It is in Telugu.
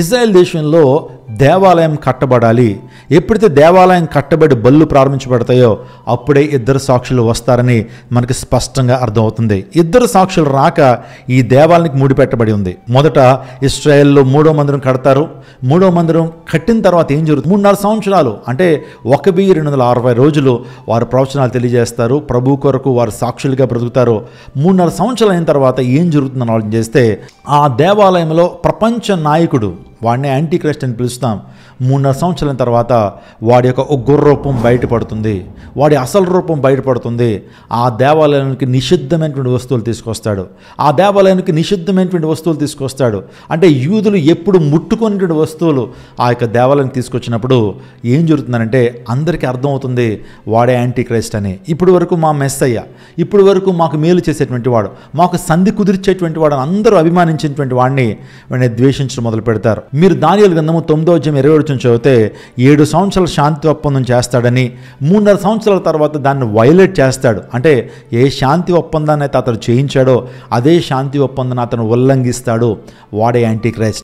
ఇజ్రాయెల్ దేశంలో దేవాలయం కట్టబడాలి. ఎప్పుడైతే దేవాలయం కట్టబడి బళ్ళు ప్రారంభించబడతాయో అప్పుడే ఇద్దరు సాక్షులు వస్తారని మనకి స్పష్టంగా అర్థమవుతుంది. ఇద్దరు సాక్షులు రాక ఈ దేవాలయానికి ముడిపెట్టబడి ఉంది. మొదట ఇశ్రాయేల్లో 3వ మందిరం కడతారు. 3వ మందిరం కట్టిన తర్వాత ఏం జరుగుతుంది? 3.5 సంవత్సరాలు అంటే 1260 రోజులు వారు ప్రవచనాలు తెలియజేస్తారు. ప్రభు కొరకు వారు సాక్షులుగా బ్రతుకుతారు. 3.5 సంవత్సరాలు అయిన తర్వాత ఏం జరుగుతుందని ఆలోచన చేస్తే ఆ దేవాలయంలో ప్రపంచ నాయకుడు, వాడిని యాంటీ క్రైస్ట్ అని పిలుస్తాం, 3.5 సంవత్సరాల తర్వాత వాడి యొక్క ఉగ్ర రూపం బయటపడుతుంది. వాడి అసలు రూపం బయటపడుతుంది. ఆ దేవాలయానికి నిషిద్ధమైనటువంటి వస్తువులు తీసుకొస్తాడు. ఆ దేవాలయానికి నిషిద్ధమైనటువంటి వస్తువులు తీసుకొస్తాడు అంటే యూదులు ఎప్పుడు ముట్టుకునేటువంటి వస్తువులు ఆ యొక్క దేవాలయానికి తీసుకొచ్చినప్పుడు ఏం జరుగుతుందంటే అందరికీ అర్థమవుతుంది వాడే యాంటీ క్రైస్ట్ అని. ఇప్పుడు వరకు మా మెస్సయ్య, ఇప్పుడు వరకు మాకు మేలు చేసేటువంటి వాడు, మాకు సంధి కుదిర్చేటువంటి వాడు అందరూ అభిమానించినటువంటి వాడిని ద్వేషించడం మొదలు పెడతారు. మీరు దానియేలు గ్రంథము 9:27 చదివితే 7 సంవత్సరాల శాంతి ఒప్పందం చేస్తాడని, 3.5 సంవత్సరాల తర్వాత దాన్ని వైలేట్ చేస్తాడు. అంటే ఏ శాంతి ఒప్పందాన్ని అయితే అతను చేయించాడో అదే శాంతి ఒప్పందాన్ని అతను ఉల్లంఘిస్తాడు. వాడే యాంటీ క్రైస్ట్.